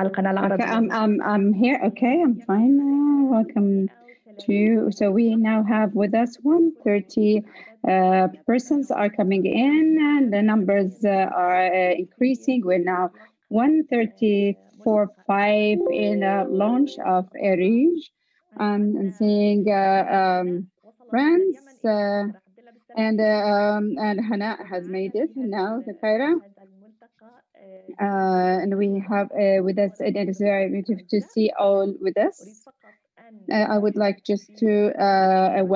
على القناة Okay, العربية. I'm here. Okay, I'm fine now. Welcome to. So we now have with us 130 persons are coming in, and the numbers are increasing. We're now 134.5 in the launch of ARIJ. And seeing friends, and Hana has made it now, the Cairo. And we have with us, and it is very beautiful to see all with us. I would like just to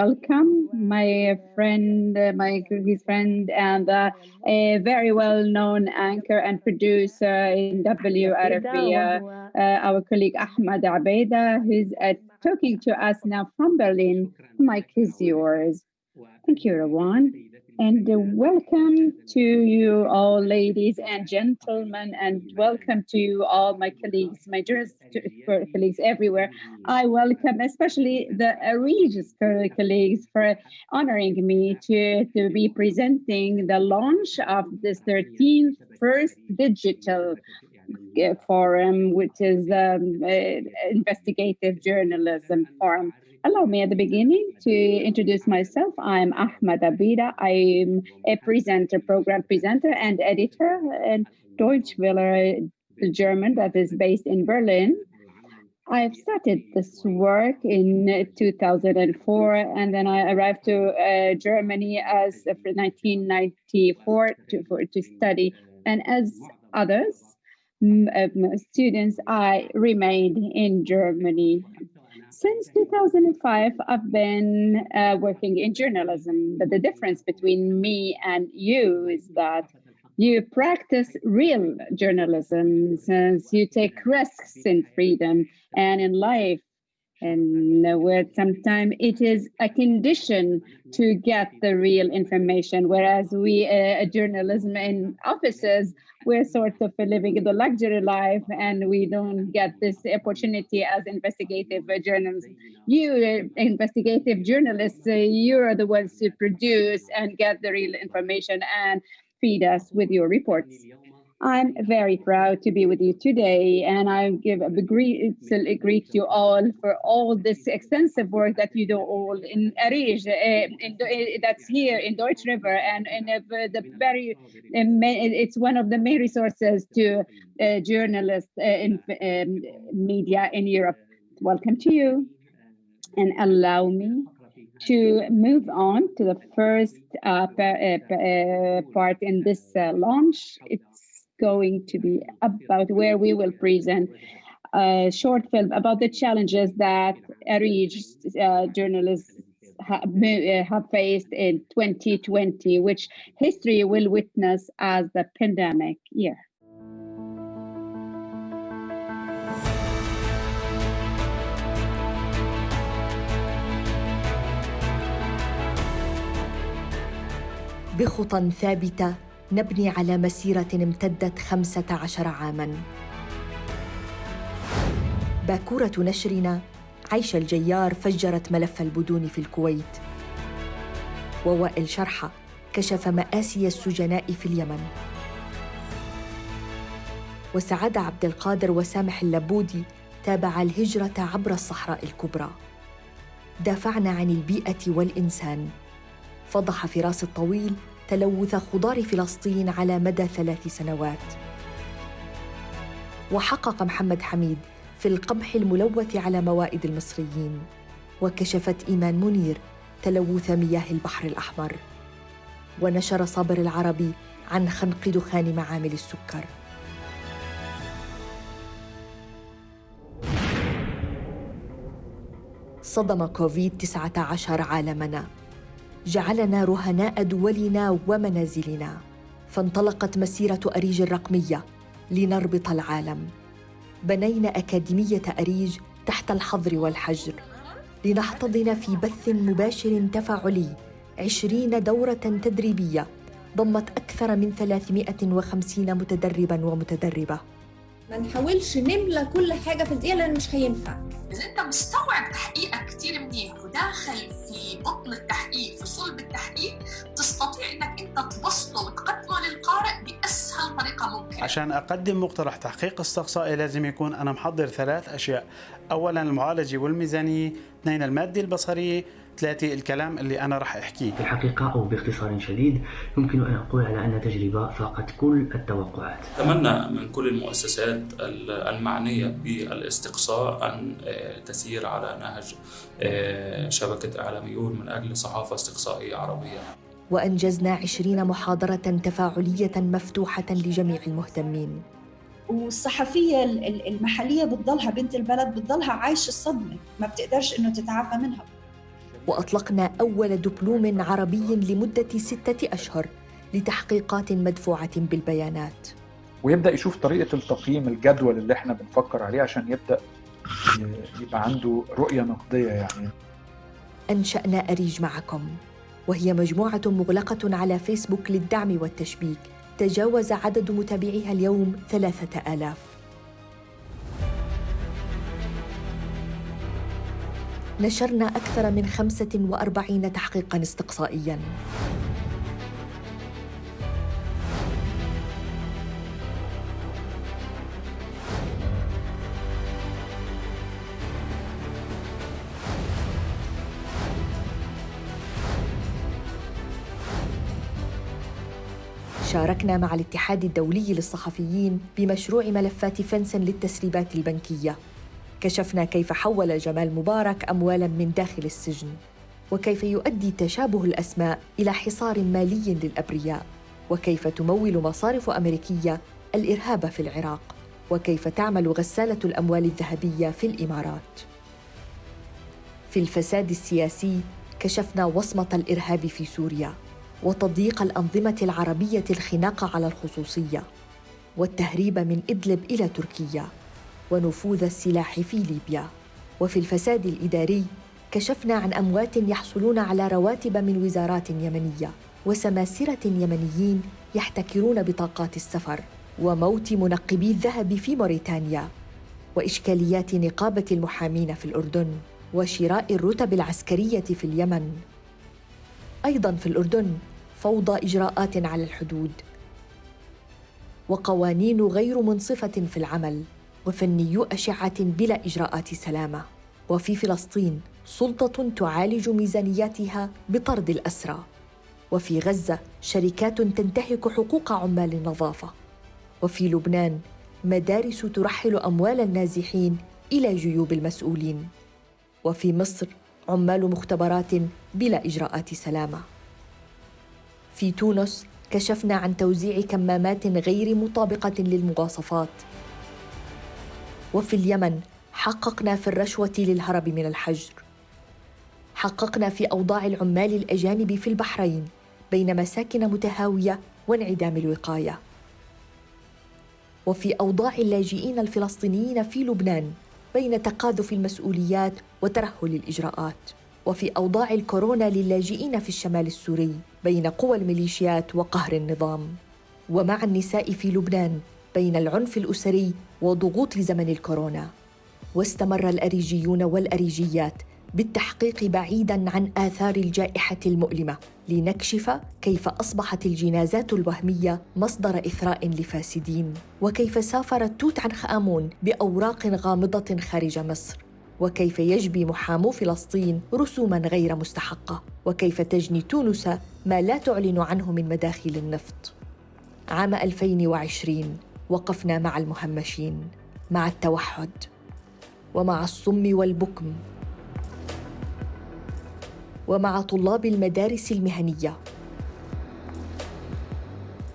welcome my friend, my Kyrgyz friend, and a very well-known anchor and producer in WRFB, our colleague Ahmed Abeda, who's talking to us now from Berlin. Mic is yours. Thank you, Rawan. And welcome to you all, ladies and gentlemen, and welcome to you all, my colleagues, my colleagues everywhere. I welcome especially the ARIJ colleagues for honoring me to be presenting the launch of this 13th first digital forum, which is investigative journalism forum. Allow me at the beginning to introduce myself. I'm Ahmed Abida. I'm a program presenter and editor in Deutsche Welle, German, that is based in Berlin. I've started this work in 2004, and then I arrived to Germany as 1994 to study. And as others, students, I remained in Germany. Since 2005, I've been working in journalism, but the difference between me and you is that you practice real journalism, since you take risks in freedom and in life, and where sometimes it is a condition to get the real information, whereas we journalism in offices, we're sort of living the luxury life, and we don't get this opportunity as investigative journalists. You investigative journalists, you're the ones who produce and get the real information and feed us with your reports. I'm very proud to be with you today, and I give a greet you all for all this extensive work that you do all in ARIJ, that's here in Deutsche River, and the very it's one of the main resources to journalists in media in Europe. Welcome to you, and allow me to move on to the first part in this launch. It's going to be about where we will present a short film about the challenges that ARIJ journalists have faced in 2020, which history will witness as the pandemic year. بخطى ثابتة نبني على مسيرة امتدت 15 عاماً. باكورة نشرنا عيش الجيار فجرت ملف البدون في الكويت، ووائل شرحة كشف مآسي السجناء في اليمن، وسعد عبد القادر وسامح اللبودي تابع الهجرة عبر الصحراء الكبرى. دافعنا عن البيئة والإنسان، فضح فراس الطويل تلوث خضار فلسطين على مدى 3 سنوات. وحقق محمد حميد في القمح الملوث على موائد المصريين، وكشفت إيمان منير تلوث مياه البحر الأحمر. ونشر صابر العربي عن خنق دخان معامل السكر. صدم كوفيد-19 عالمنا، جعلنا رهناء دولنا ومنازلنا، فانطلقت مسيرة أريج الرقمية لنربط العالم. بنينا أكاديمية أريج تحت الحظر والحجر لنحتضن في بث مباشر تفاعلي 20 دورة تدريبية ضمت أكثر من 350 متدرباً ومتدربة. ما نحاولش نملى كل حاجة في الدقيقة لأن مش هينفع. إذا أنت مستوعب تحقيقك كتير منيح وداخل في بطن التحقيق، في صلب التحقيق، تستطيع إنك أنت تبسطه وتقدمه للقارئ بأسهل طريقة ممكن. عشان أقدم مقترح تحقيق استقصائي لازم يكون أنا محضر 3 أشياء. أولا المعالجة والميزانية، 2 المادة البصرية، 3 الكلام اللي أنا رح أحكيه. في الحقيقة أو باختصار شديد يمكن أن أقول على أن تجربة فاقت كل التوقعات. أتمنى من كل المؤسسات المعنية بالاستقصاء أن تسير على نهج شبكة إعلاميون من أجل صحافة استقصائية عربية. وأنجزنا 20 محاضرة تفاعلية مفتوحة لجميع المهتمين. والصحفية المحلية بتضلها بنت البلد، بتضلها عايشة الصدمة، ما بتقدرش إنه تتعافى منها. وأطلقنا أول دبلوم عربي لمدة 6 أشهر لتحقيقات مدفوعة بالبيانات. ويبدأ يشوف طريقة التقييم، الجدول اللي احنا بنفكر عليه عشان يبدأ يبقى عنده رؤية نقدية يعني. أنشأنا أريج معكم، وهي مجموعة مغلقة على فيسبوك للدعم والتشبيك، تجاوز عدد متابعيها اليوم 3000. نشرنا أكثر من 45 تحقيقاً استقصائياً. شاركنا مع الاتحاد الدولي للصحفيين بمشروع ملفات فنسن للتسريبات البنكية. كشفنا كيف حول جمال مبارك أموالاً من داخل السجن، وكيف يؤدي تشابه الأسماء إلى حصار مالي للأبرياء، وكيف تمول مصارف أمريكية الإرهاب في العراق، وكيف تعمل غسالة الأموال الذهبية في الإمارات. في الفساد السياسي كشفنا وصمة الإرهاب في سوريا، وتضييق الأنظمة العربية الخناق على الخصوصية، والتهريب من إدلب إلى تركيا، ونفوذ السلاح في ليبيا. وفي الفساد الإداري كشفنا عن أموات يحصلون على رواتب من وزارات يمنية، وسماسرة يمنيين يحتكرون بطاقات السفر، وموت منقبي الذهب في موريتانيا، وإشكاليات نقابة المحامين في الأردن، وشراء الرتب العسكرية في اليمن. أيضاً في الأردن فوضى إجراءات على الحدود، وقوانين غير منصفة في العمل، وفنيو أشعة بلا إجراءات سلامة. وفي فلسطين سلطة تعالج ميزانياتها بطرد الأسرى. وفي غزة شركات تنتهك حقوق عمال النظافة. وفي لبنان مدارس ترحل أموال النازحين إلى جيوب المسؤولين. وفي مصر عمال مختبرات بلا إجراءات سلامة. في تونس كشفنا عن توزيع كمامات غير مطابقة للمواصفات. وفي اليمن حققنا في الرشوة للهرب من الحجر. حققنا في أوضاع العمال الأجانب في البحرين بين مساكن متهاوية وانعدام الوقاية. وفي أوضاع اللاجئين الفلسطينيين في لبنان بين تقاذف المسؤوليات وترهل الإجراءات. وفي أوضاع الكورونا للاجئين في الشمال السوري بين قوى الميليشيات وقهر النظام. ومع النساء في لبنان بين العنف الأسري وضغوط زمن الكورونا. واستمر الأريجيون والأريجيات بالتحقيق بعيداً عن آثار الجائحة المؤلمة لنكشف كيف أصبحت الجنازات الوهمية مصدر إثراء لفاسدين، وكيف سافر توت عنخ آمون بأوراق غامضة خارج مصر، وكيف يجبي محامو فلسطين رسوماً غير مستحقة، وكيف تجني تونس ما لا تعلن عنه من مداخل النفط. عام 2020 وقفنا مع المهمشين، مع التوحد، ومع الصم والبكم، ومع طلاب المدارس المهنية،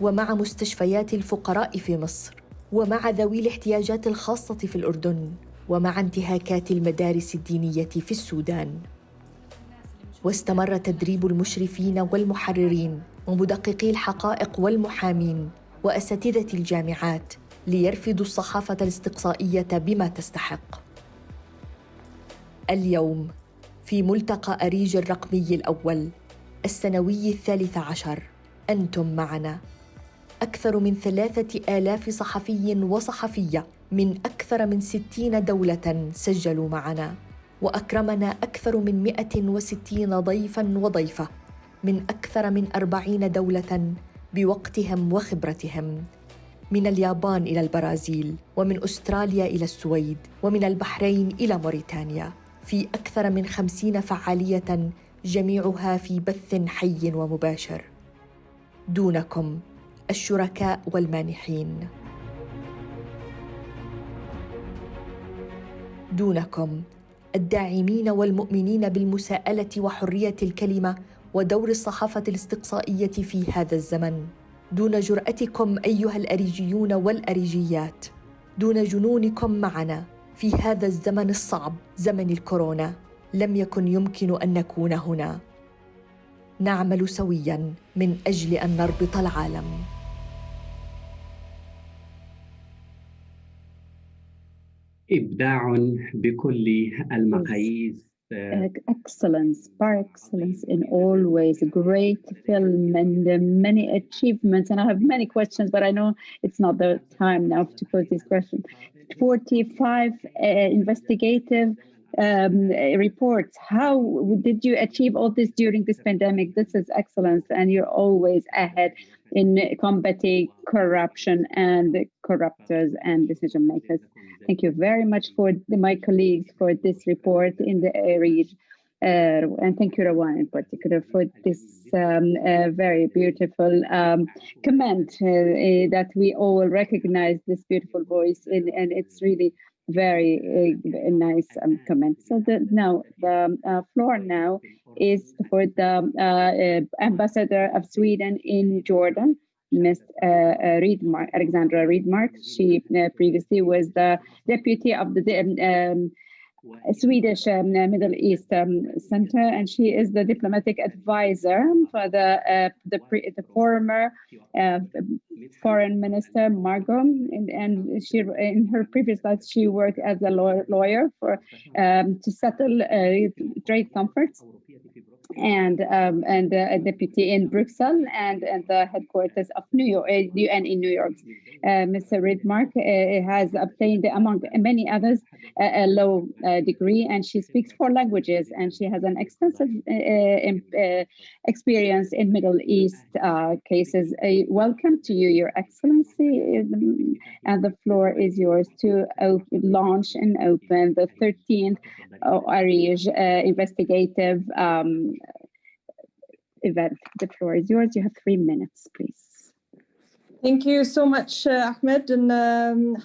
ومع مستشفيات الفقراء في مصر، ومع ذوي الاحتياجات الخاصة في الأردن، ومع انتهاكات المدارس الدينية في السودان. واستمر تدريب المشرفين والمحررين ومدققي الحقائق والمحامين وأساتذة الجامعات ليرفضوا الصحافة الاستقصائية بما تستحق. اليوم في ملتقى أريج الرقمي الأول السنوي 13 أنتم معنا. أكثر من 3000 صحفي وصحفية من أكثر من 60 دولة سجلوا معنا، وأكرمنا أكثر من 160 ضيفاً وضيفة من أكثر من 40 دولة بوقتهم وخبرتهم من اليابان إلى البرازيل، ومن أستراليا إلى السويد، ومن البحرين إلى موريتانيا، في أكثر من 50 فعالية، جميعها في بث حي ومباشر. دونكم الشركاء والمانحين، دونكم الداعمين والمؤمنين بالمساءلة وحرية الكلمة ودور الصحافة الاستقصائية في هذا الزمن، دون جرأتكم أيها الأريجيون والأريجيات، دون جنونكم معنا في هذا الزمن الصعب، زمن الكورونا، لم يكن يمكن أن نكون هنا. نعمل سوياً من أجل أن نربط العالم. إبداع بكل المقاييس. Excellence, par excellence in all ways. Great film and many achievements. And I have many questions, but I know it's not the time now to pose these questions. 45 investigative reports. How did you achieve all this during this pandemic? This is excellence, and you're always ahead in combating corruption and corruptors and decision makers. Thank you very much for my colleagues for this report in the ARIJ, and thank you, Rawan, in particular, for this very beautiful comment that we all recognize this beautiful voice, and it's really very nice comment. So now the floor now is for the ambassador of Sweden in Jordan, Ms. Alexandra Riedmark. She previously was the deputy of the Swedish Middle East Center, and she is the diplomatic advisor for the former Foreign Minister Margot, and she, in her previous life, she worked as a lawyer for to settle trade conflicts, and a deputy in Brussels and the headquarters of New York, UN in New York. Mr. Riedmark has obtained, among many others, a law degree, and she speaks 4 languages, and she has an extensive experience in Middle East cases. Welcome to you, Your Excellency, and the floor is yours to launch and open the 13th ARIJ investigative event. The floor is yours. You have 3 minutes, please. Thank you so much, Ahmed, and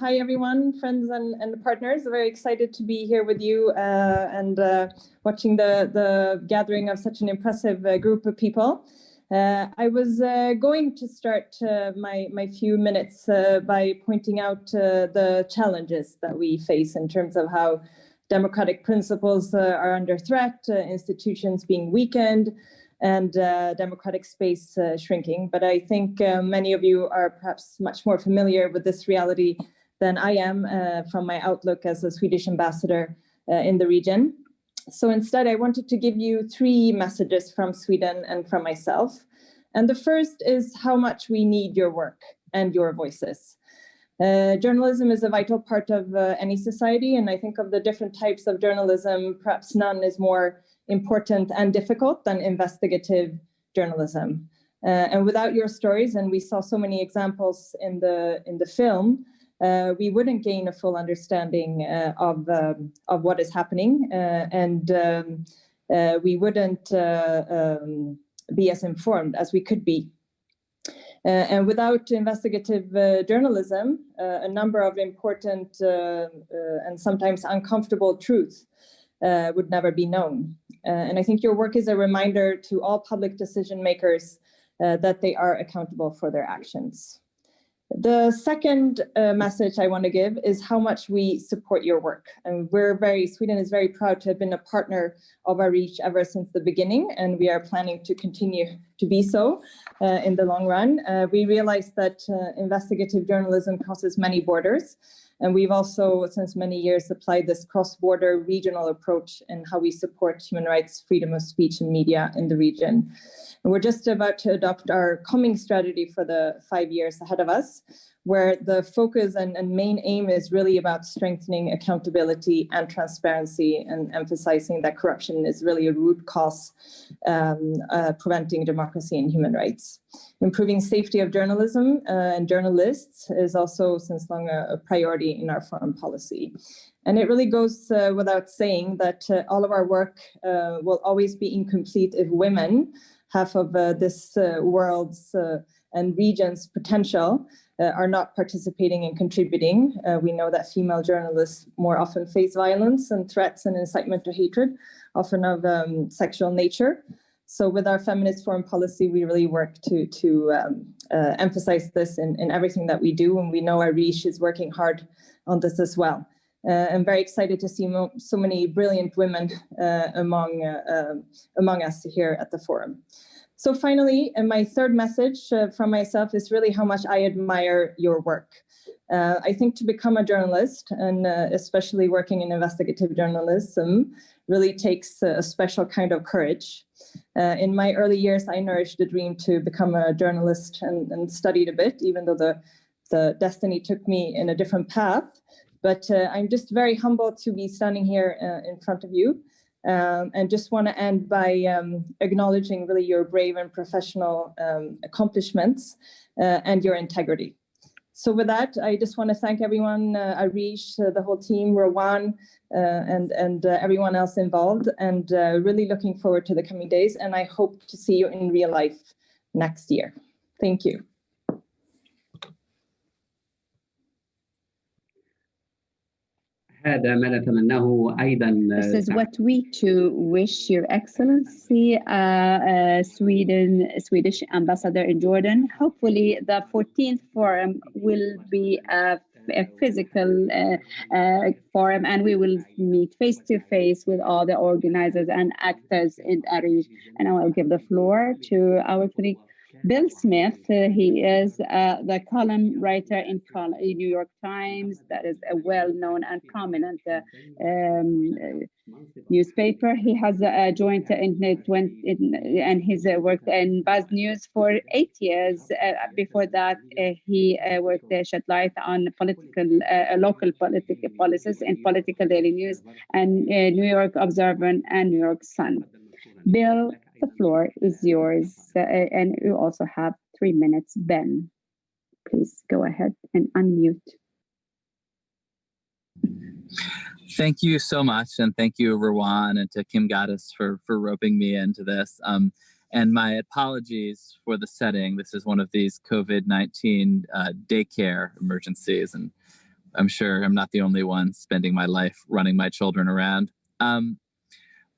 hi everyone, friends and partners. Very excited to be here with you and watching the gathering of such an impressive group of people. I was going to start my few minutes by pointing out the challenges that we face in terms of how democratic principles are under threat, institutions being weakened, and democratic space shrinking. But I think many of you are perhaps much more familiar with this reality than I am from my outlook as a Swedish ambassador in the region. So instead, I wanted to give you 3 messages from Sweden and from myself. And the first is how much we need your work and your voices. Journalism is a vital part of any society, and I think of the different types of journalism, perhaps none is more important and difficult than investigative journalism. And without your stories, and we saw so many examples in the film, we wouldn't gain a full understanding of what is happening, and we wouldn't be as informed as we could be. And without investigative journalism, a number of important and sometimes uncomfortable truths would never be known. And I think your work is a reminder to all public decision makers that they are accountable for their actions. The second message I want to give is how much we support your work. And Sweden is very proud to have been a partner of ARIJ ever since the beginning, and we are planning to continue to be so in the long run. We realize that investigative journalism crosses many borders, and we've also, since many years, applied this cross-border regional approach in how we support human rights, freedom of speech, and media in the region. And we're just about to adopt our coming strategy for the 5 years ahead of us, where the focus and main aim is really about strengthening accountability and transparency and emphasizing that corruption is really a root cause preventing democracy democracy and human rights. Improving safety of journalism and journalists is also since long a priority in our foreign policy. And it really goes without saying that all of our work will always be incomplete if women, half of this world's and region's potential, are not participating and contributing. We know that female journalists more often face violence and threats and incitement to hatred, often of sexual nature. So with our feminist foreign policy, we really work to emphasize this in everything that we do. And we know ARIJ is working hard on this as well. I'm very excited to see so many brilliant women among us here at the forum. So finally, my third message from myself is really how much I admire your work. I think to become a journalist, and especially working in investigative journalism, really takes a special kind of courage. In my early years, I nourished the dream to become a journalist and studied a bit, even though the destiny took me in a different path. But I'm just very humbled to be standing here in front of you. And just want to end by acknowledging really your brave and professional accomplishments and your integrity. So with that, I just want to thank everyone, ARIJ, the whole team, Rowan, and everyone else involved, and really looking forward to the coming days. And I hope to see you in real life next year. Thank you. هذا ما نتمناه أيضا. This is what we too wish Your Excellency, Swedish Ambassador in Jordan. Hopefully the 14th forum will be a physical forum, and we will meet face to face with all the organizers and actors in ARIJ. And I will give the floor to our colleague Bill Smith. He is the column writer in New York Times. That is a well-known and prominent newspaper. He has joined and he's worked in Buzz News for 8 years. Before that, he shed light on local political policies in Political Daily News and New York Observer and New York Sun. Bill, the floor is yours, and you also have 3 minutes. Ben, please go ahead and unmute. Thank you so much, and thank you, Rowan, and to Kim Gaddis for roping me into this. And my apologies for the setting. This is one of these COVID-19 daycare emergencies, and I'm sure I'm not the only one spending my life running my children around.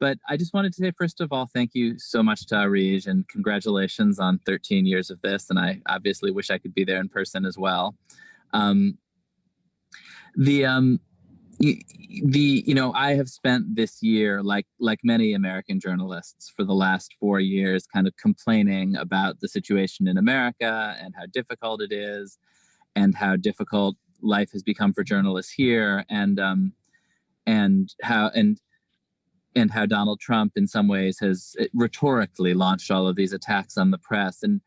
But I just wanted to say, first of all, thank you so much to ARIJ, and congratulations on 13 years of this. And I obviously wish I could be there in person as well. I have spent this year, like many American journalists, for the last 4 years, kind of complaining about the situation in America and how difficult it is, and how difficult life has become for journalists here, and how Donald Trump, in some ways, has rhetorically launched all of these attacks on the press. And,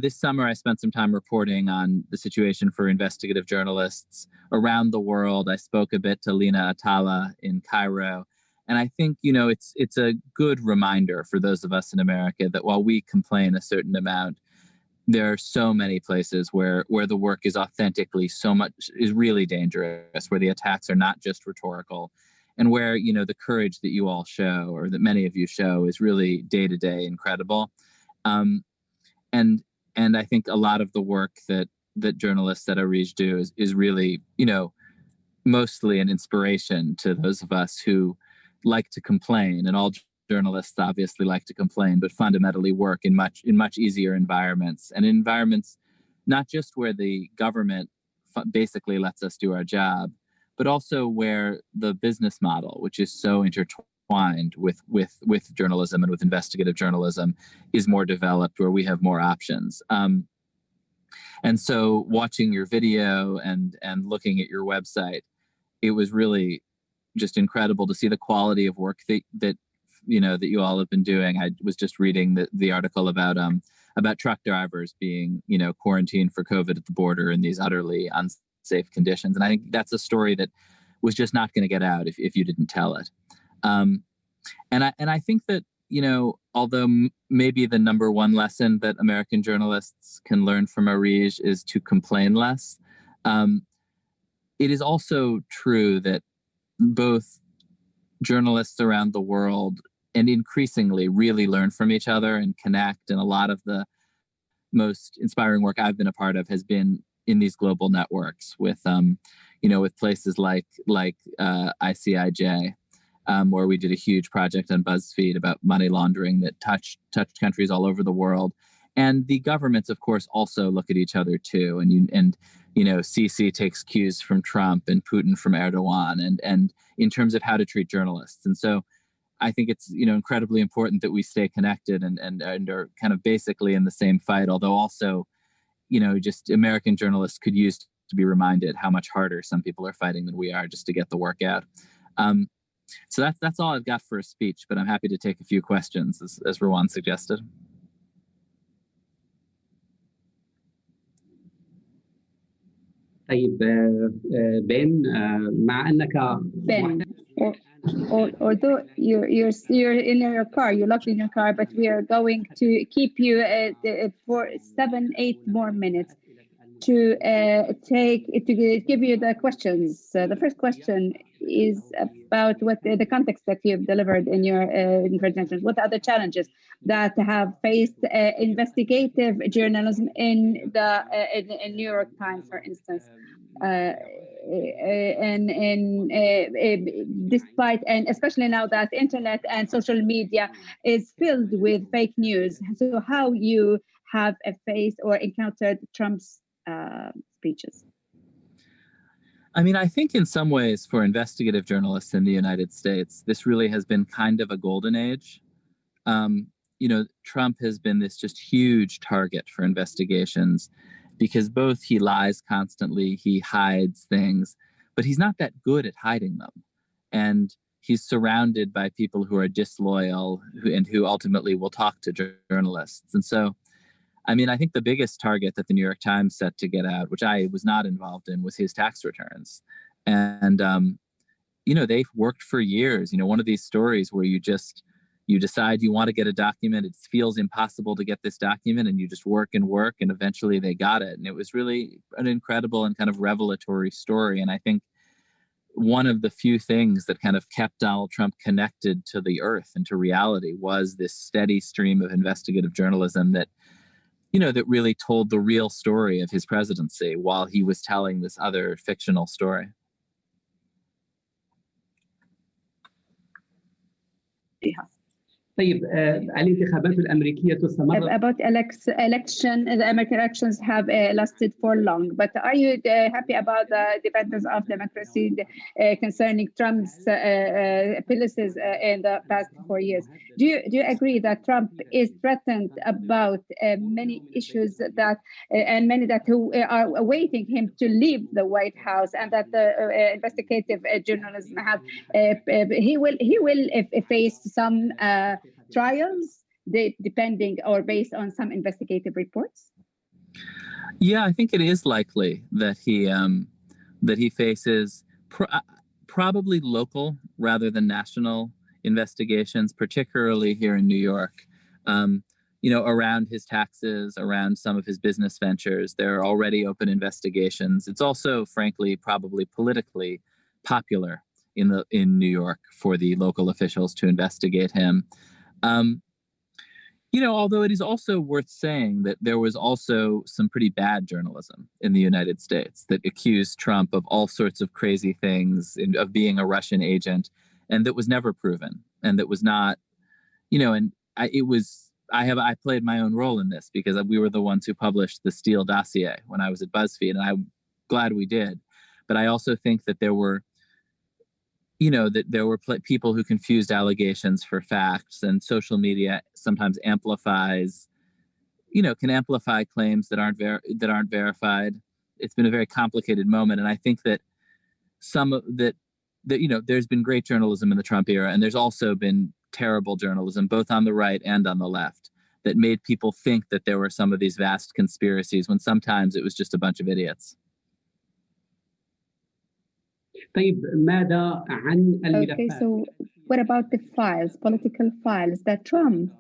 this summer I spent some time reporting on the situation for investigative journalists around the world. I spoke a bit to Lina Atala in Cairo. And I think, it's a good reminder for those of us in America that while we complain a certain amount, there are so many places where the work is authentically is really dangerous, where the attacks are not just rhetorical, and where, the courage that you all show, or that many of you show, is really day-to-day incredible. And I think a lot of the work that journalists at ARIJ do is really, mostly an inspiration to those of us who like to complain. And all journalists obviously like to complain, but fundamentally work in much easier environments, and environments not just where the government basically lets us do our job, but also where the business model, which is so intertwined with journalism and with investigative journalism, is more developed, where we have more options. And so watching your video and looking at your website, it was really just incredible to see the quality of work that you all have been doing. I was just reading the article about truck drivers being, quarantined for COVID at the border in these utterly unsafe conditions. And I think that's a story that was just not going to get out if you didn't tell it. And I think that although maybe the number one lesson that American journalists can learn from ARIJ is to complain less, it is also true that both journalists around the world and increasingly really learn from each other and connect. And a lot of the most inspiring work I've been a part of has been in these global networks with, with places like ICIJ, where we did a huge project on BuzzFeed about money laundering that touched countries all over the world. And the governments, of course, also look at each other too. And Sisi takes cues from Trump and Putin from Erdogan, and in terms of how to treat journalists. And so I think it's incredibly important that we stay connected and are kind of basically in the same fight, although also, just American journalists could use to be reminded how much harder some people are fighting than we are just to get the work out. So that's all I've got for a speech, but I'm happy to take a few questions as Rowan suggested. طيب بن مع أنك Ben, although you're in your car, you're locked in your car, but we are going to keep you for 7-8 more minutes to give you the questions. The first question is about what the context that you've delivered in your presentations. What are the challenges that have faced investigative journalism in New York Times, for instance? Despite, and especially now that internet and social media is filled with fake news, so how you have faced or encountered Trump's speeches? I mean, I think in some ways for investigative journalists in the United States, this really has been kind of a golden age. Trump has been this just huge target for investigations because both he lies constantly, he hides things, but he's not that good at hiding them. And he's surrounded by people who are disloyal who ultimately will talk to journalists. And so, I mean, I think the biggest target that the New York Times set to get out, which I was not involved in, was his tax returns. And, they've worked for years. One of these stories where you decide you want to get a document, it feels impossible to get this document, and you just work, and eventually they got it. And it was really an incredible and kind of revelatory story. And I think one of the few things that kind of kept Donald Trump connected to the earth and to reality was this steady stream of investigative journalism that really told the real story of his presidency while he was telling this other fictional story. Yeah. طيب الانتخابات الأمريكية تستمر. About election, the American elections have lasted for long, but are you happy about the dependence of democracy concerning Trump's policies in the past 4 years? Do you agree that Trump is threatened about many issues that and many that who are awaiting him to leave the White House, and that the investigative journalism have he will face some trials, depending or based on some investigative reports? Yeah, I think it is likely that he faces probably local rather than national investigations, particularly here in New York. Around his taxes, around some of his business ventures, there are already open investigations. It's also, frankly, probably politically popular in New York for the local officials to investigate him. Although it is also worth saying that there was also some pretty bad journalism in the United States that accused Trump of all sorts of crazy things, of being a Russian agent, and that was never proven, and that was not, I played my own role in this because we were the ones who published the Steele dossier when I was at BuzzFeed, and I'm glad we did. But I also think that there were people who confused allegations for facts, and social media sometimes can amplify claims that aren't verified. It's been a very complicated moment, and I think that there's been great journalism in the Trump era, and there's also been terrible journalism, both on the right and on the left, that made people think that there were some of these vast conspiracies when sometimes it was just a bunch of idiots. طيب ماذا عن الملفات؟ Okay, so what about the files, political files that Trump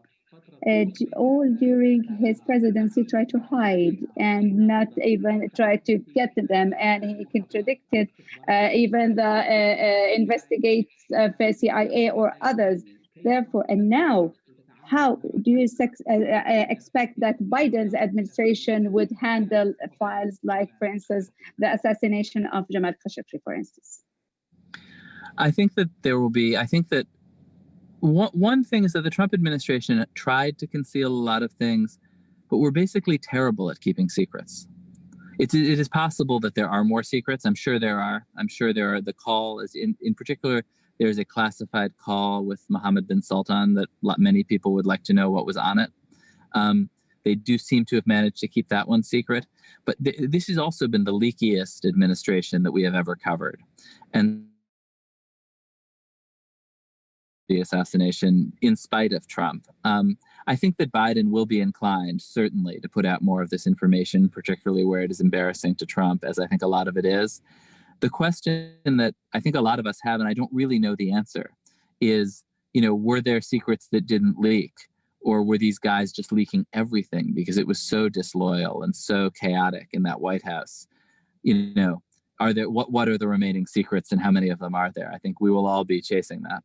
all during his presidency tried to hide and not even try to get to them, and he contradicted even the investigates for CIA or others. Therefore, and now, how do you expect that Biden's administration would handle files like, for instance, the assassination of Jamal Khashoggi, for instance? I think that there will be, I think that one thing is that the Trump administration tried to conceal a lot of things, but we're basically terrible at keeping secrets. It is possible that there are more secrets. I'm sure there are. I'm sure there are. The call is in particular, there's a classified call with Mohammed bin Sultan that many people would like to know what was on it. They do seem to have managed to keep that one secret. But this has also been the leakiest administration that we have ever covered. And the assassination in spite of Trump. I think that Biden will be inclined, certainly, to put out more of this information, particularly where it is embarrassing to Trump, as I think a lot of it is. The question that I think a lot of us have, and I don't really know the answer, is, were there secrets that didn't leak? Or were these guys just leaking everything because it was so disloyal and so chaotic in that White House? Are there what are the remaining secrets and how many of them are there? I think we will all be chasing that.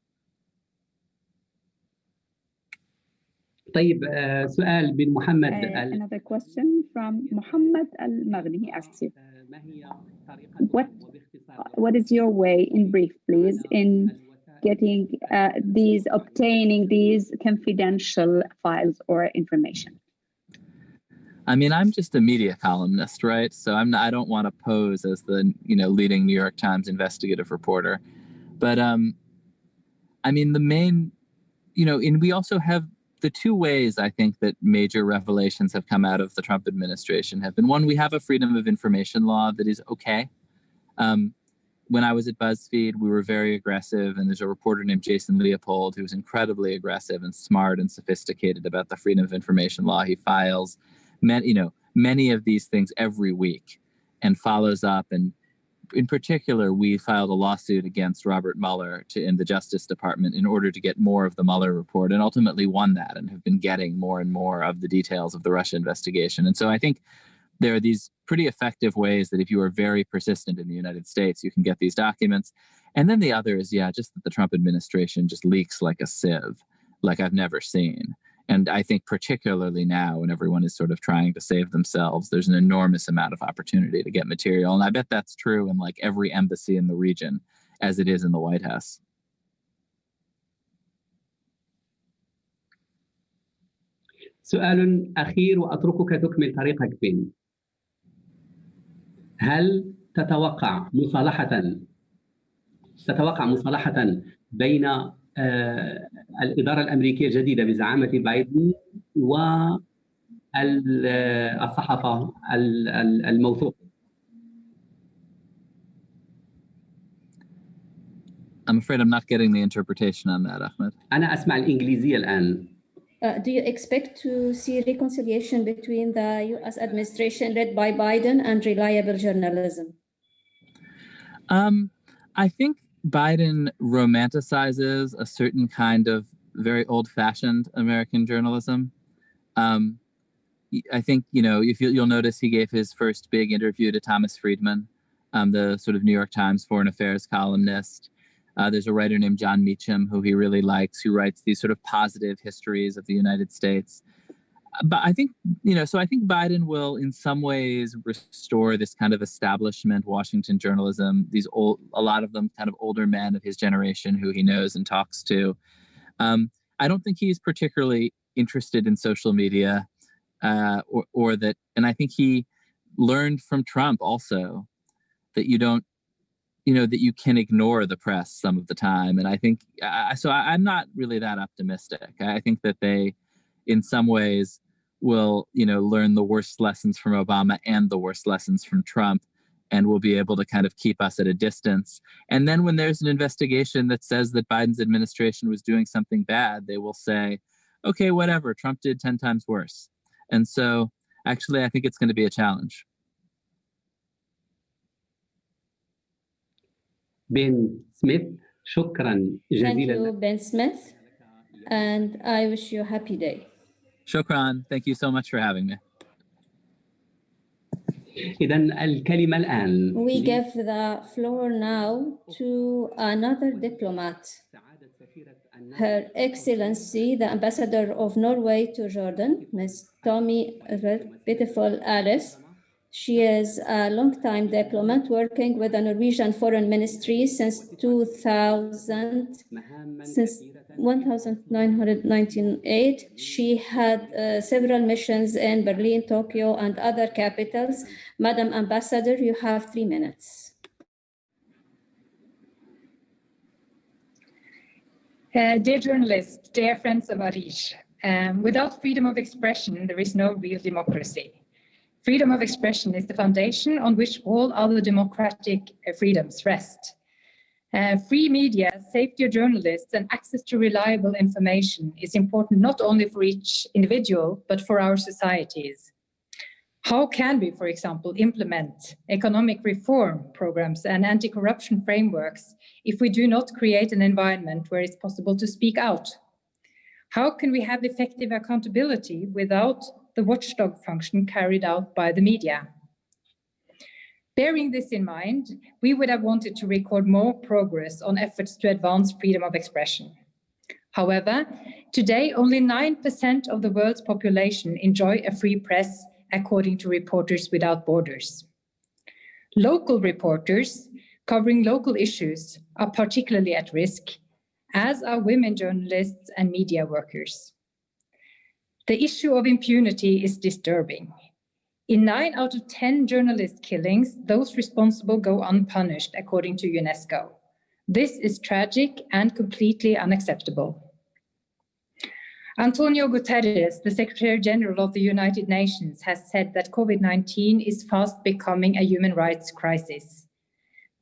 طيب سؤال من محمد. Another question from Muhammad Al-Maghni. He asks you, what is your way, in brief, please, in getting obtaining these confidential files or information? I mean, I'm just a media columnist, right? So I don't want to pose as the leading New York Times investigative reporter, but I mean the main, and we also have the two ways I think that major revelations have come out of the Trump administration have been, one, we have a freedom of information law that is okay. When I was at BuzzFeed, we were very aggressive, and there's a reporter named Jason Leopold who was incredibly aggressive and smart and sophisticated about the freedom of information law. He files many of these things every week and follows up. And in particular, we filed a lawsuit against Robert Mueller in the Justice Department in order to get more of the Mueller report, and ultimately won that and have been getting more and more of the details of the Russia investigation. And so I think there are these pretty effective ways that if you are very persistent in the United States, you can get these documents. And then the other is, just that the Trump administration just leaks like a sieve, like I've never seen. And I think particularly now, when everyone is sort of trying to save themselves, there's an enormous amount of opportunity to get material. And I bet that's true in like every embassy in the region, as it is in the White House. سؤال أخير وأتركك تكمل طريقك بين. هل تتوقع مصالحة بين الإدارة الأمريكية الجديدة بزعامة بايدن والصحافة الموثوقة؟ I'm afraid I'm not getting the interpretation on that, Ahmed. أنا أسمع الإنجليزية الآن. Do you expect to see reconciliation between the U.S. administration led by Biden and reliable journalism? I think Biden romanticizes a certain kind of very old-fashioned American journalism. I think, if you'll notice, he gave his first big interview to Thomas Friedman, the sort of New York Times foreign affairs columnist. There's a writer named John Meacham who he really likes, who writes these sort of positive histories of the United States. But I think, so I think Biden will in some ways restore this kind of establishment Washington journalism, a lot of them kind of older men of his generation who he knows and talks to. I don't think he's particularly interested in social media or that, and I think he learned from Trump also that you don't, that you can ignore the press some of the time. And I think, I'm not really that optimistic. I think that they, in some ways, will, learn the worst lessons from Obama and the worst lessons from Trump, and will be able to kind of keep us at a distance. And then when there's an investigation that says that Biden's administration was doing something bad, they will say, okay, whatever, Trump did 10 times worse. And so actually, I think it's going to be a challenge. Ben Smith. شكرا Thank جزيلا. you, Ben Smith, and I wish you a happy day. Shukran. Thank you so much for having me. إذا الكلمة الآن. We give the floor now to another diplomat, Her Excellency, the Ambassador of Norway to Jordan, Ms. Tommy Beautiful Alice. She is a long-time diplomat working with the Norwegian Foreign Ministry since 1998. She had several missions in Berlin, Tokyo, and other capitals. Madam Ambassador, you have 3 minutes. Dear journalists, dear friends of ARIJ, without freedom of expression, there is no real democracy. Freedom of expression is the foundation on which all other democratic freedoms rest. Free media, safety of journalists, and access to reliable information is important not only for each individual, but for our societies. How can we, for example, implement economic reform programs and anti-corruption frameworks if we do not create an environment where it's possible to speak out? How can we have effective accountability without the watchdog function carried out by the media? Bearing this in mind, we would have wanted to record more progress on efforts to advance freedom of expression. However, today only 9% of the world's population enjoy a free press, according to Reporters Without Borders. Local reporters covering local issues are particularly at risk, as are women journalists and media workers. The issue of impunity is disturbing. In 9 out of 10 journalist killings, those responsible go unpunished, according to UNESCO. This is tragic and completely unacceptable. Antonio Guterres, the Secretary General of the United Nations, has said that COVID-19 is fast becoming a human rights crisis.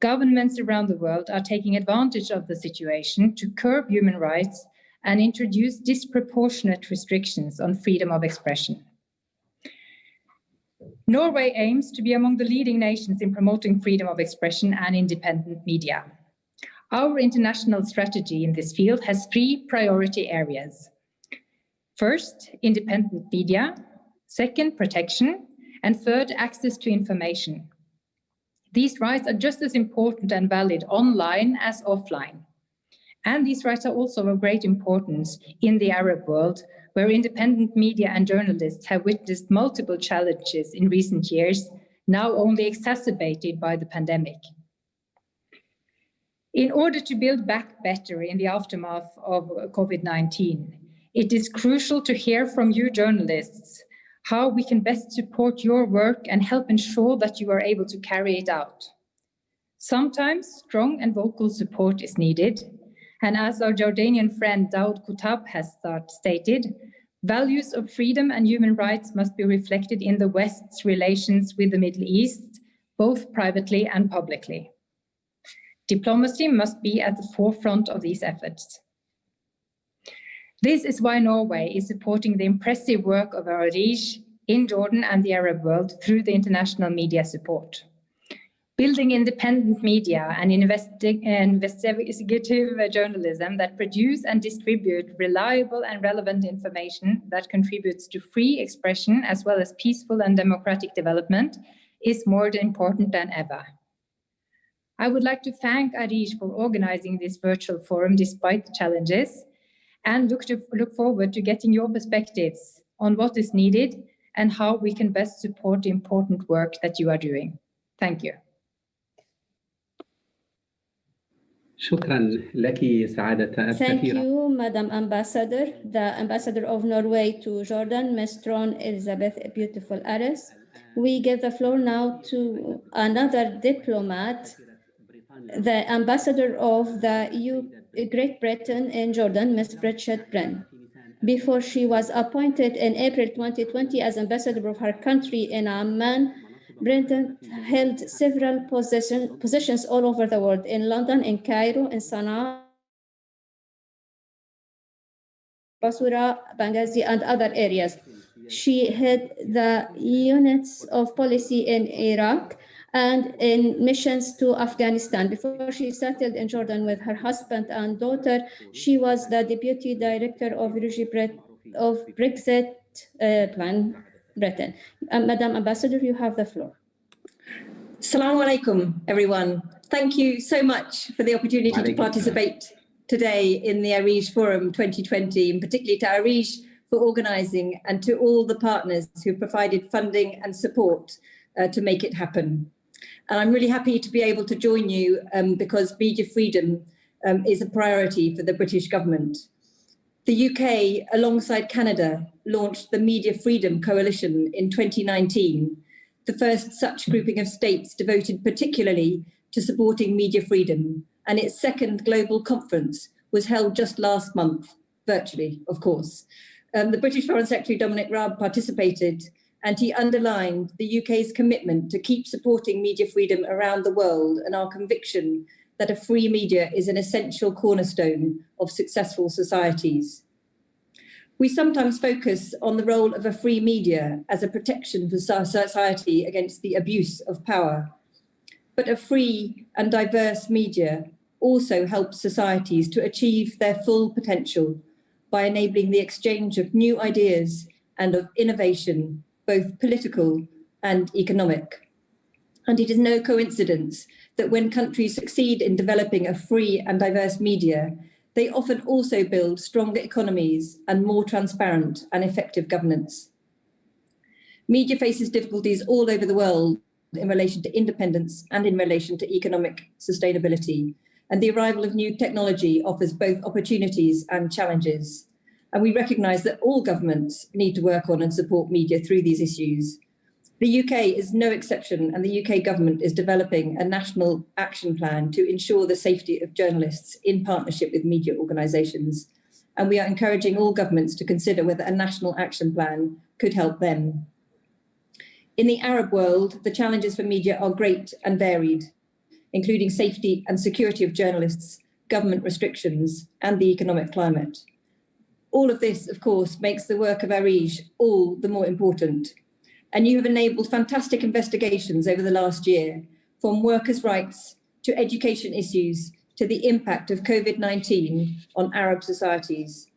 Governments around the world are taking advantage of the situation to curb human rights and introduce disproportionate restrictions on freedom of expression. Norway aims to be among the leading nations in promoting freedom of expression and independent media. Our international strategy in this field has 3 priority areas. First, independent media. Second, protection. And third, access to information. These rights are just as important and valid online as offline. And these rights are also of great importance in the Arab world, where independent media and journalists have witnessed multiple challenges in recent years, now only exacerbated by the pandemic. In order to build back better in the aftermath of COVID-19, it is crucial to hear from you journalists how we can best support your work and help ensure that you are able to carry it out. Sometimes strong and vocal support is needed, and as our Jordanian friend Daoud Koutab has stated, values of freedom and human rights must be reflected in the West's relations with the Middle East, both privately and publicly. Diplomacy must be at the forefront of these efforts. This is why Norway is supporting the impressive work of ARIJ in Jordan and the Arab world through the international media support. Building independent media and investigative journalism that produce and distribute reliable and relevant information that contributes to free expression as well as peaceful and democratic development is more important than ever. I would like to thank ARIJ for organizing this virtual forum despite the challenges, and look forward to getting your perspectives on what is needed and how we can best support the important work that you are doing. Thank you. شكرا لك سعادة السفيرة. Thank you, Madam Ambassador, the Ambassador of Norway to Jordan, Ms. Trond Elizabeth Beautiful Ares. We give the floor now to another diplomat, the Ambassador of the Great Britain in Jordan, Ms. Bridget Brenn. Before she was appointed in April 2020 as Ambassador of her country in Amman, Brenton held several positions all over the world, in London, in Cairo, in Sana'a, Basra, Benghazi, and other areas. She had the units of policy in Iraq and in missions to Afghanistan. Before she settled in Jordan with her husband and daughter, she was the deputy director of Brexit Plan Britain. Madam Ambassador, you have the floor. Assalamu alaikum, everyone. Thank you so much for the opportunity to participate today in the ARIJ Forum 2020, and particularly to ARIJ for organising, and to all the partners who provided funding and support to make it happen. And I'm really happy to be able to join you because media freedom is a priority for the British government. The UK, alongside Canada, launched the Media Freedom Coalition in 2019, the first such grouping of states devoted particularly to supporting media freedom. And its second global conference was held just last month, virtually, of course. The British Foreign Secretary Dominic Raab participated, and he underlined the UK's commitment to keep supporting media freedom around the world and our conviction that a free media is an essential cornerstone of successful societies. We sometimes focus on the role of a free media as a protection for society against the abuse of power. But a free and diverse media also helps societies to achieve their full potential by enabling the exchange of new ideas and of innovation, both political and economic. And it is no coincidence that when countries succeed in developing a free and diverse media, they often also build stronger economies and more transparent and effective governance. Media faces difficulties all over the world in relation to independence and in relation to economic sustainability. And the arrival of new technology offers both opportunities and challenges. And we recognise that all governments need to work on and support media through these issues. The UK is no exception, and the UK government is developing a national action plan to ensure the safety of journalists in partnership with media organisations. And we are encouraging all governments to consider whether a national action plan could help them. In the Arab world, the challenges for media are great and varied, including safety and security of journalists, government restrictions, and the economic climate. All of this, of course, makes the work of ARIJ all the more important. And you have enabled fantastic investigations over the last year, from workers' rights to education issues to the impact of COVID-19 on Arab societies.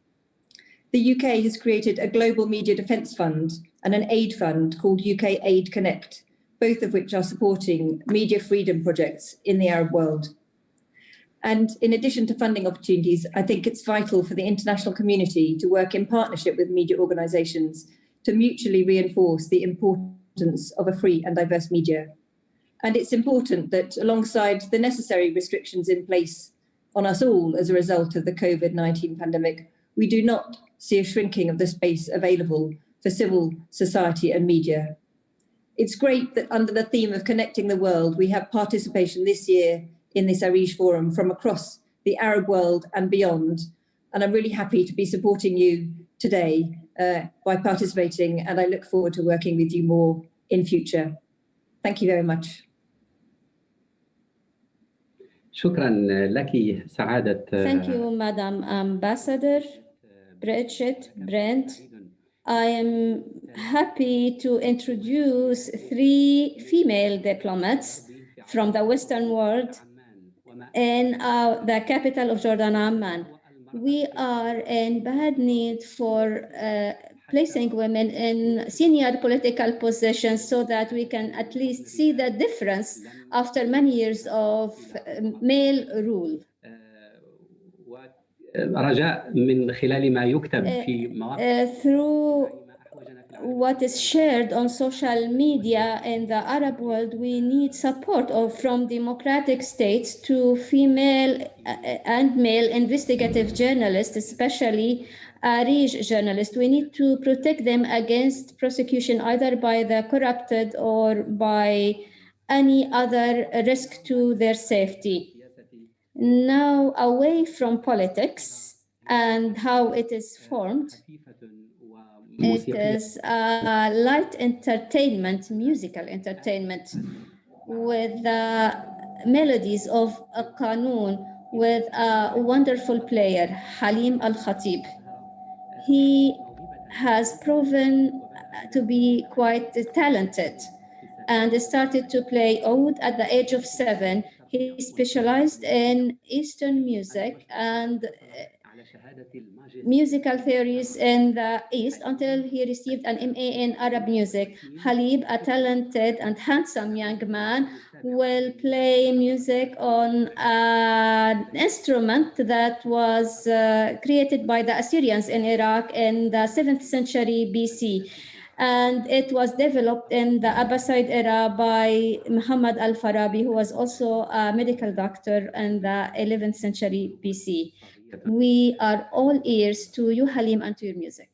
The UK has created a global media defence fund and an aid fund called UK Aid Connect, both of which are supporting media freedom projects in the Arab world. And in addition to funding opportunities, I think it's vital for the international community to work in partnership with media organisations to mutually reinforce the importance of a free and diverse media. And it's important that alongside the necessary restrictions in place on us all as a result of the COVID-19 pandemic, we do not see a shrinking of the space available for civil society and media. It's great that under the theme of connecting the world, we have participation this year in this ARIJ Forum from across the Arab world and beyond. And I'm really happy to be supporting you today by participating, and I look forward to working with you more in future. Thank you very much. شكرا لك سعادة. Thank you, Madam Ambassador Bridget Brent. I am happy to introduce 3 female diplomats from the Western world in the capital of Jordan, Amman. We are in bad need for placing women in senior political positions so that we can at least see the difference after many years of male rule. رجاء من خلال ما يكتب في مواقع through what is shared on social media in the Arab world, we need support from democratic states to female and male investigative journalists, especially ARIJ journalists. We need to protect them against prosecution either by the corrupted or by any other risk to their safety. Now, away from politics and how it is formed, it is light entertainment, musical entertainment, with the melodies of a Qanun, with a wonderful player, Halim Al-Khatib. He has proven to be quite talented. and started to play oud at the age of 7. He specialized in Eastern music and musical theories in the East until he received an MA in Arab music. Halib, a talented and handsome young man, will play music on an instrument that was created by the Assyrians in Iraq in the 7th century BC. And it was developed in the Abbasid era by Muhammad al-Farabi, who was also a medical doctor in the 11th century BC. We are all ears to you, Halim, and to your music.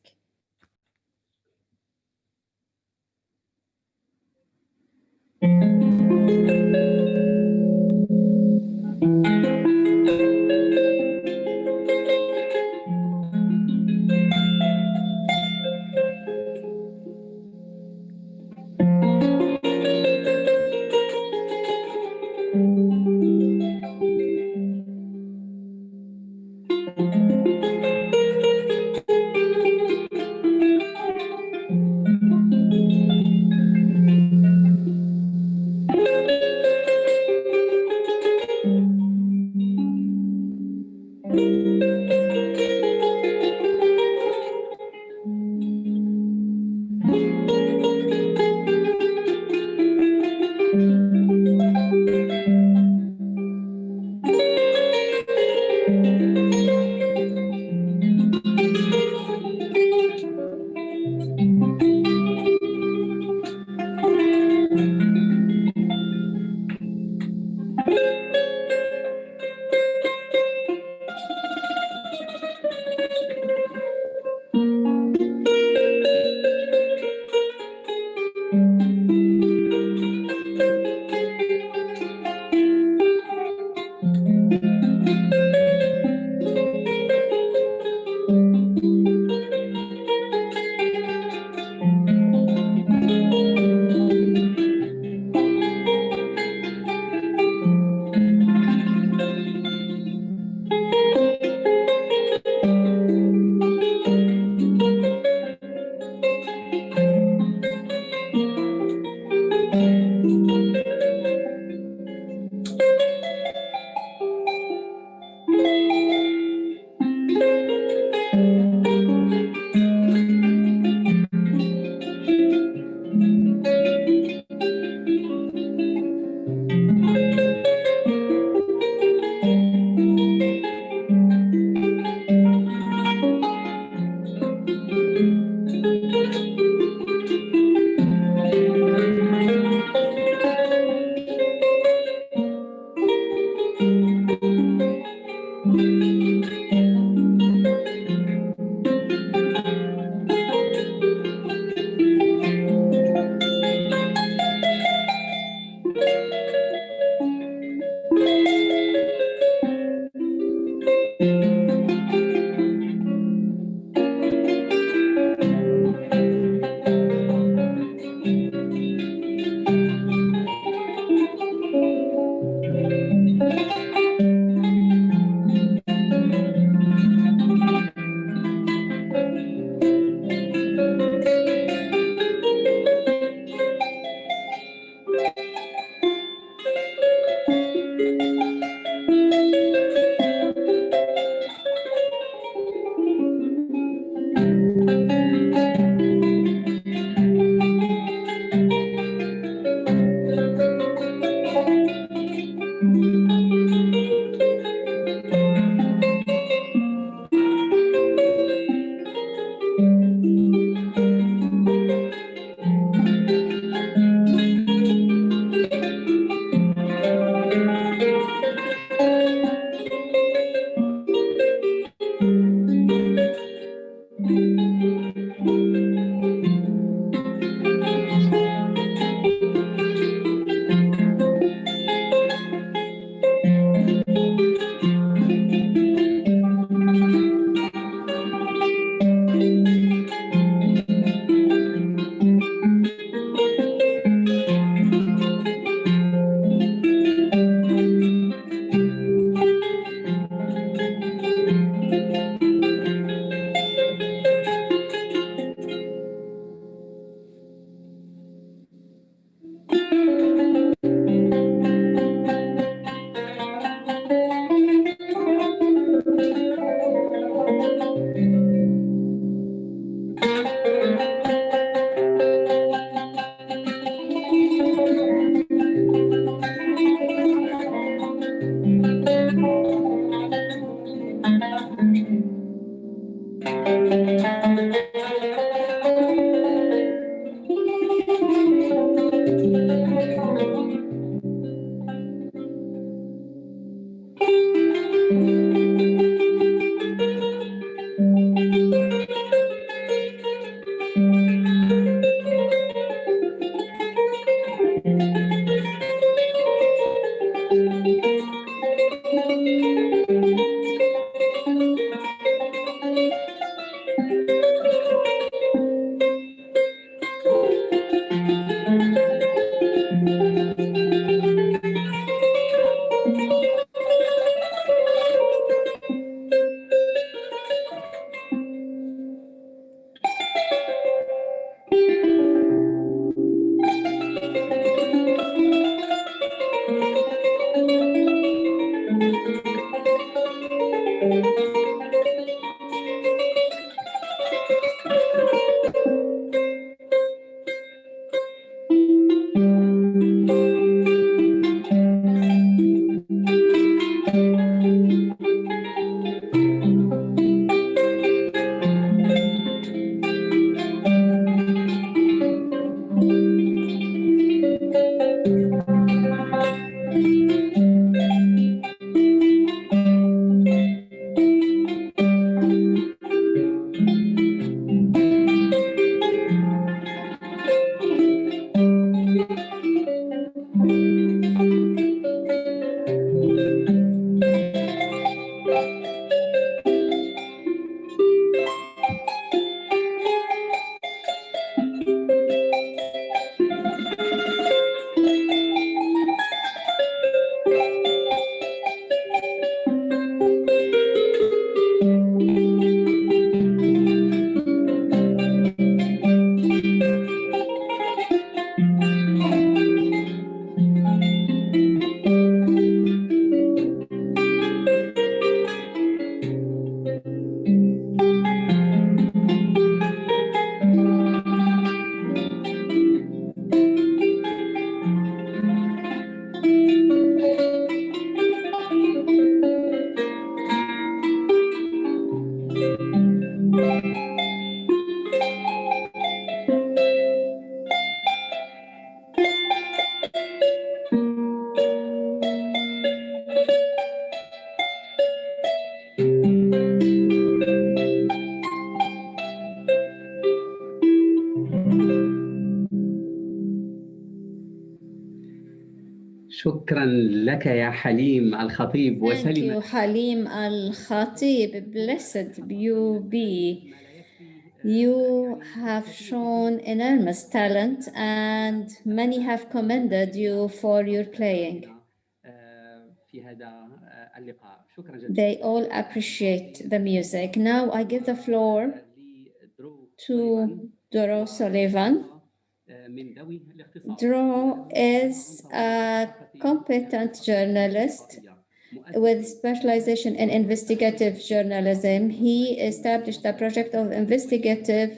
شكرا لك يا حليم الخطيب Thank وسلم. you, Halim Al-Khatib. Blessed you be. You have shown enormous talent and many have commended you for your playing. في هذا اللقاء. شكرا جزيلا. They all appreciate the music. Now I give the floor to Doro Sullivan. Doro is a competent journalist with specialization in investigative journalism. He established a project of investigative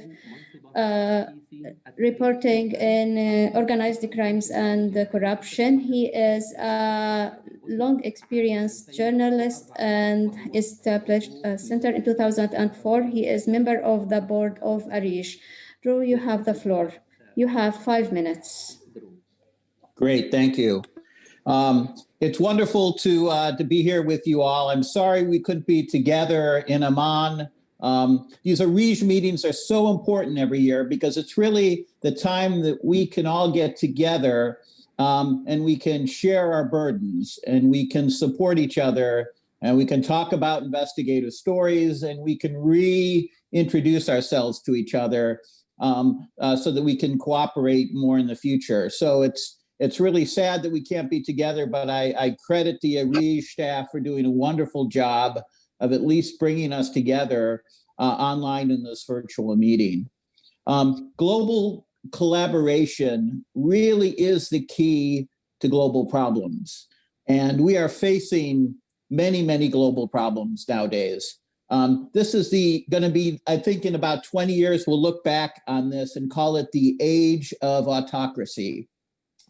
reporting in organized crimes and corruption. He is a long experienced journalist and established a center in 2004. He is member of the board of ARIJ. Drew, you have the floor. You have 5 minutes. Great, thank you. It's wonderful to be here with you all. I'm sorry we couldn't be together in Amman. These ARIJ meetings are so important every year because it's really the time that we can all get together and we can share our burdens and we can support each other and we can talk about investigative stories and we can reintroduce ourselves to each other so that we can cooperate more in the future. So it's really sad that we can't be together, but I credit the ARIJ staff for doing a wonderful job of at least bringing us together online in this virtual meeting. Global collaboration really is the key to global problems. And we are facing many, many global problems nowadays. This is going to be, I think in about 20 years, we'll look back on this and call it the age of autocracy,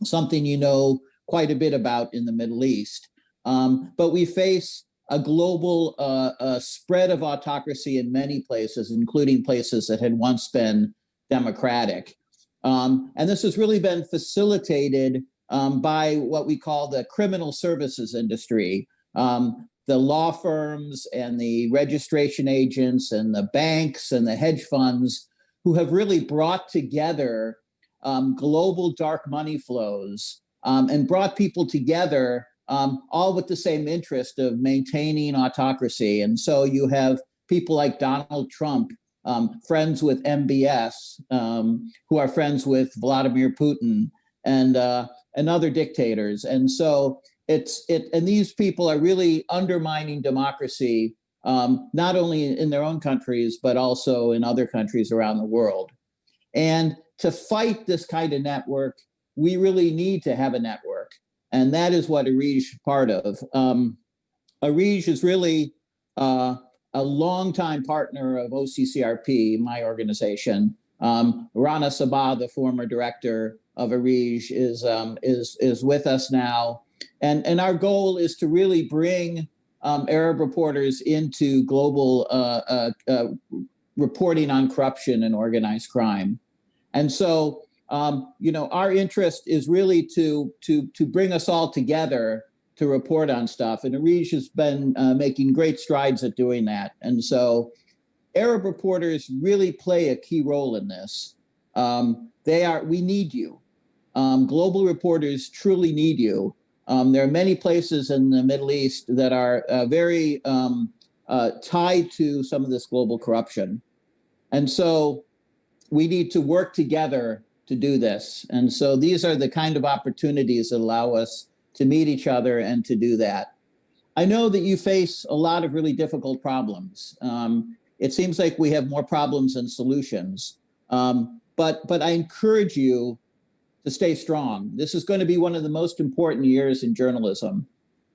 something you know quite a bit about in the Middle East. But we face a global spread of autocracy in many places, including places that had once been democratic. And this has really been facilitated by what we call the criminal services industry, the law firms and the registration agents and the banks and the hedge funds who have really brought together global dark money flows and brought people together all with the same interest of maintaining autocracy. And so you have people like Donald Trump, friends with MBS, who are friends with Vladimir Putin and other dictators. And so and these people are really undermining democracy, not only in their own countries, but also in other countries around the world. And to fight this kind of network, we really need to have a network. And that is what ARIJ is part of. ARIJ is really a longtime partner of OCCRP, my organization. Rana Sabah, the former director of ARIJ, is with us now. And our goal is to really bring Arab reporters into global reporting on corruption and organized crime. And so, our interest is really to bring us all together to report on stuff. And ARIJ has been making great strides at doing that. And so Arab reporters really play a key role in this. We need you. Global reporters truly need you. There are many places in the Middle East that are very tied to some of this global corruption. And so we need to work together to do this. And so these are the kind of opportunities that allow us to meet each other and to do that. I know that you face a lot of really difficult problems. It seems like we have more problems than solutions. But I encourage you to stay strong. This is going to be one of the most important years in journalism.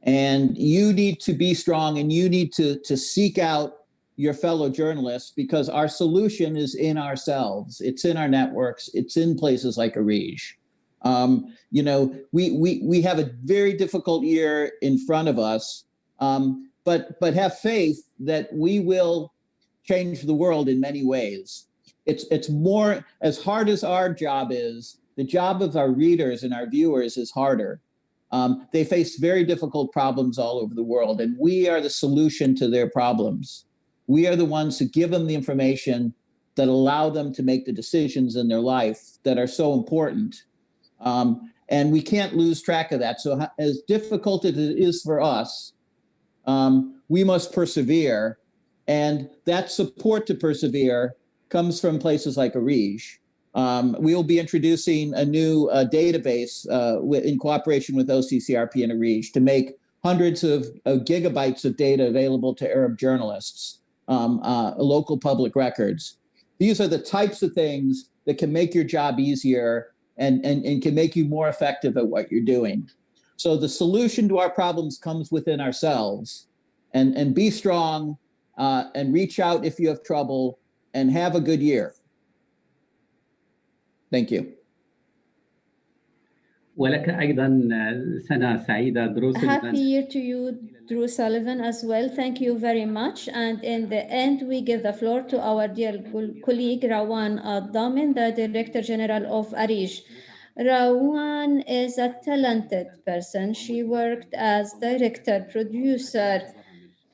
And you need to be strong and you need to seek out your fellow journalists because our solution is in ourselves. It's in our networks. It's in places like ARIJ. We have a very difficult year in front of us, but have faith that we will change the world in many ways. It's more, as hard as our job is, the job of our readers and our viewers is harder. They face very difficult problems all over the world, and we are the solution to their problems. We are the ones who give them the information that allow them to make the decisions in their life that are so important. And we can't lose track of that. So as difficult as it is for us, we must persevere. And that support to persevere comes from places like ARIJ. We will be introducing a new database in cooperation with OCCRP and ARIJ to make hundreds of gigabytes of data available to Arab journalists, local public records. These are the types of things that can make your job easier and can make you more effective at what you're doing. So the solution to our problems comes within ourselves. And be strong and reach out if you have trouble, and have a good year. Thank you. ولك أيضا سنة سعيدة دروس. Happy year to you, Drew Sullivan, as well. Thank you very much. And in the end, we give the floor to our dear colleague, Rawan Ad-Damin, the Director General of ARIJ. Rawan is a talented person. She worked as director, producer,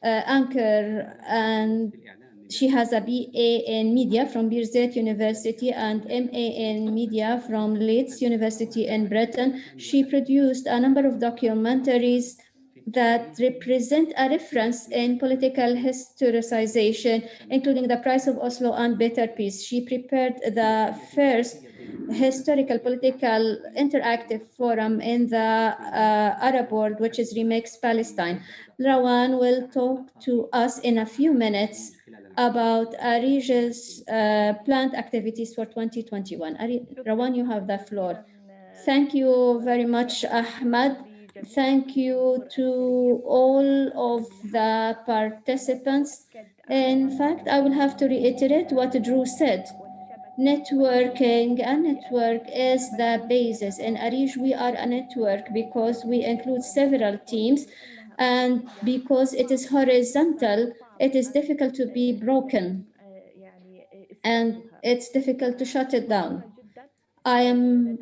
anchor, and she has a BA in media from Birzeit University and MA in media from Leeds University in Britain. She produced a number of documentaries that represent a reference in political historicization, including The Price of Oslo and Better Peace. She prepared the first historical political interactive forum in the Arab world, which is Remix Palestine. Rawan will talk to us in a few minutes about ARIJ's planned activities for 2021. Rawan, you have the floor. Thank you very much, Ahmed. Thank you to all of the participants. In fact, I will have to reiterate what Drew said. Networking, a network is the basis. In ARIJ, we are a network because we include several teams, and because it is horizontal, it is difficult to be broken, and it's difficult to shut it down. I am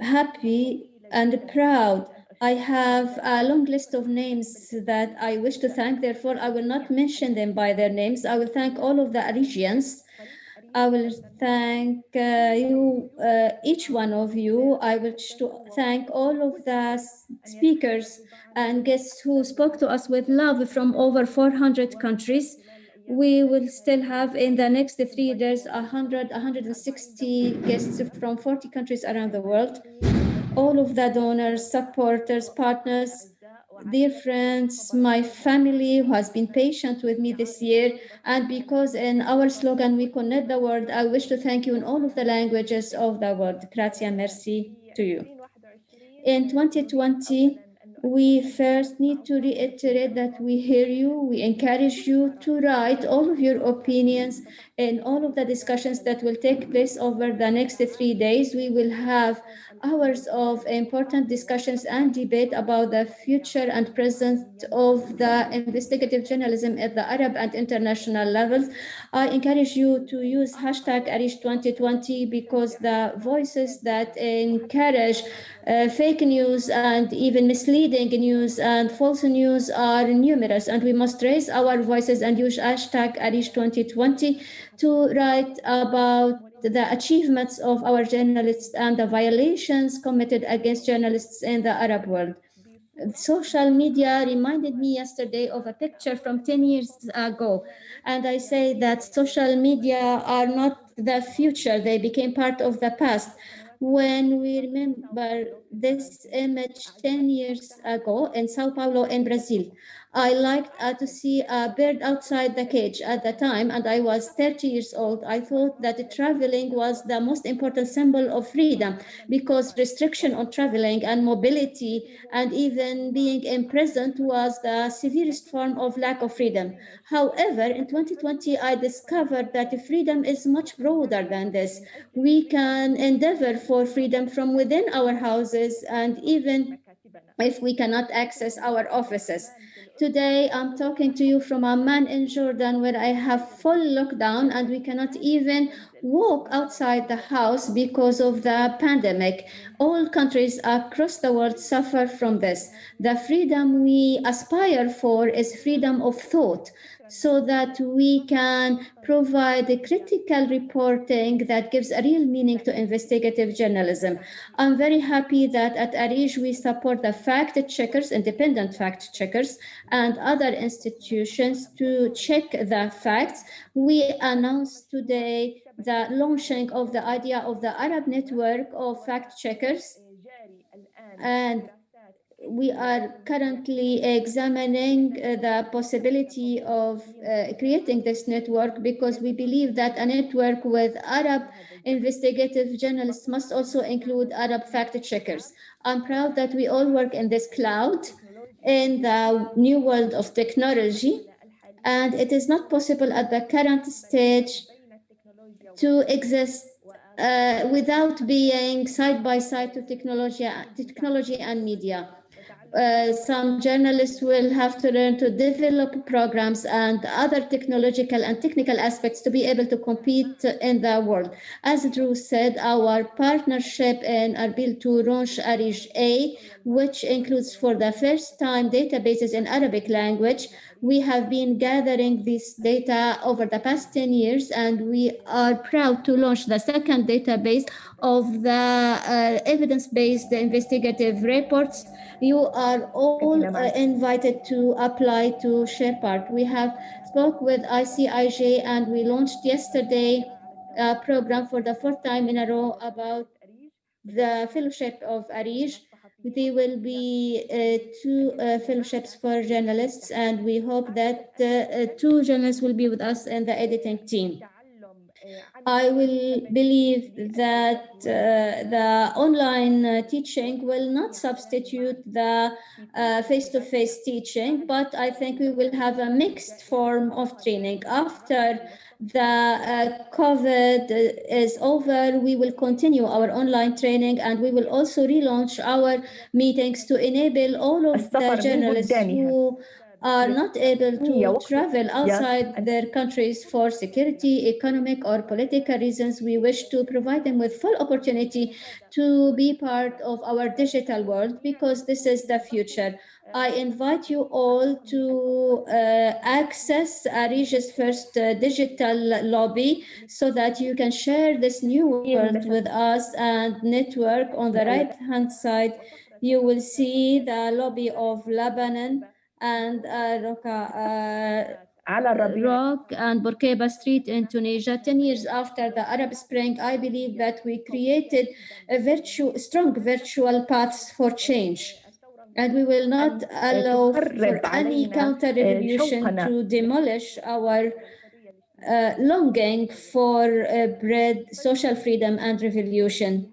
happy and proud. I have a long list of names that I wish to thank. Therefore, I will not mention them by their names. I will thank all of the ARIJians. I will thank each one of you. I wish to thank all of the speakers and guests who spoke to us with love from over 400 countries. We will still have in the next 3 days 160 guests from 40 countries around the world. All of the donors, supporters, partners, dear friends, my family who has been patient with me this year, and because in our slogan, we connect the world, I wish to thank you in all of the languages of the world. Grazie, merci to you. In 2020, we first need to reiterate that we hear you, we encourage you to write all of your opinions in all of the discussions that will take place over the next 3 days. We will have hours of important discussions and debate about the future and present of the investigative journalism at the Arab and international levels. I encourage you to use hashtag ARIJ 2020 because the voices that encourage fake news and even misleading news and false news are numerous, and we must raise our voices and use hashtag ARIJ 2020 to write about the achievements of our journalists and the violations committed against journalists in the Arab world. Social media reminded me yesterday of a picture from 10 years ago, and I say that social media are not the future, they became part of the past. When we remember this image 10 years ago in Sao Paulo in Brazil, I liked to see a bird outside the cage at the time, and I was 30 years old. I thought that traveling was the most important symbol of freedom because restriction on traveling and mobility and even being imprisoned was the severest form of lack of freedom. However, in 2020, I discovered that freedom is much broader than this. We can endeavor for freedom from within our houses and even if we cannot access our offices. Today, I'm talking to you from Amman in Jordan, where I have full lockdown and we cannot even walk outside the house because of the pandemic. All countries across the world suffer from this. The freedom we aspire for is freedom of thought, so that we can provide the critical reporting that gives a real meaning to investigative journalism. I'm very happy that at ARIJ we support the fact checkers, independent fact checkers, and other institutions to check the facts. We announced today the launching of the idea of the Arab network of fact checkers, and we are currently examining the possibility of creating this network, because we believe that a network with Arab investigative journalists must also include Arab fact checkers. I'm proud that we all work in this cloud in the new world of technology, and it is not possible at the current stage to exist without being side by side to technology and media. Some journalists will have to learn to develop programs and other technological and technical aspects to be able to compete in the world. As Drew said, our partnership in Erbil to launch ARIJ A, which includes for the first time databases in Arabic language. We have been gathering this data over the past 10 years, and we are proud to launch the second database of the evidence-based investigative reports. You are all invited to apply to share part. We have spoke with ICIJ, and we launched yesterday a program for the fourth time in a row about the fellowship of ARIJ. There will be two fellowships for journalists, and we hope that two journalists will be with us in the editing team. I will believe that the online teaching will not substitute the face-to-face teaching, but I think we will have a mixed form of training. After the COVID is over, we will continue our online training, and we will also relaunch our meetings to enable all of the journalists who are not able to travel outside their countries for security, economic, or political reasons. We wish to provide them with full opportunity to be part of our digital world, because this is the future. I invite you all to access ARIJ's first digital lobby, so that you can share this new world with us and network. On the right-hand side, you will see the lobby of Lebanon and Rock and Bourguiba Street in Tunisia. 10 years after the Arab Spring, I believe that we created a strong virtual paths for change. And we will not allow for any counter-revolution to demolish our longing for bread, social freedom, and revolution.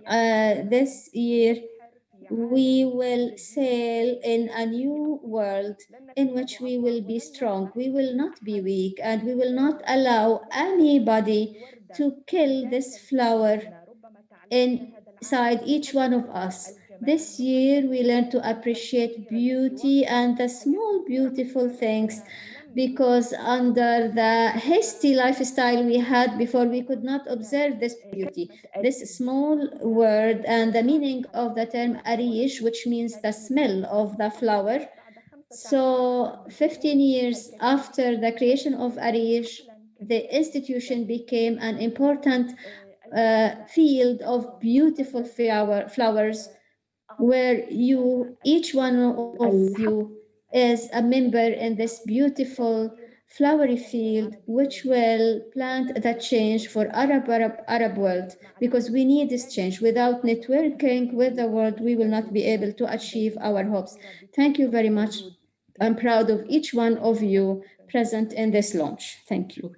This year, we will sail in a new world in which we will be strong. We will not be weak, and we will not allow anybody to kill this flower inside each one of us. This year, we learn to appreciate beauty and the small, beautiful things, because under the hasty lifestyle we had before, we could not observe this beauty, this small word, and the meaning of the term ARIJ, which means the smell of the flower. So 15 years after the creation of ARIJ, the institution became an important field of beautiful flowers, where each one of you is a member in this beautiful flowery field, which will plant the change for Arab world, because we need this change. Without networking with the world, we will not be able to achieve our hopes. Thank you very much. I'm proud of each one of you present in this launch. Thank you.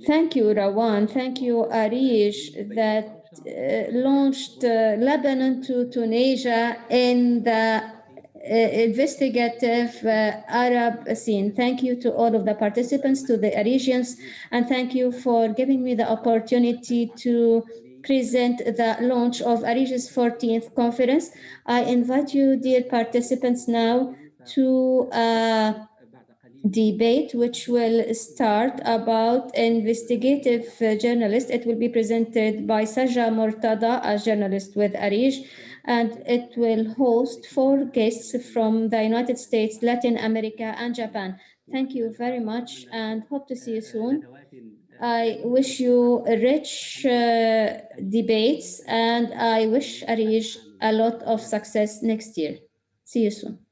Thank you, Rawan. Thank you, ARIJ, that launched Lebanon to Tunisia in the investigative Arab scene. Thank you to all of the participants, to the ARIJians, and thank you for giving me the opportunity to present the launch of ARIJ's 14th conference. I invite you, dear participants, now to debate, which will start about investigative journalists. It will be presented by Saja Murtada, a journalist with ARIJ, and it will host 4 guests from the United States, Latin America, and Japan. Thank you very much and hope to see you soon. I wish you rich debates, and I wish ARIJ a lot of success next year. See you soon.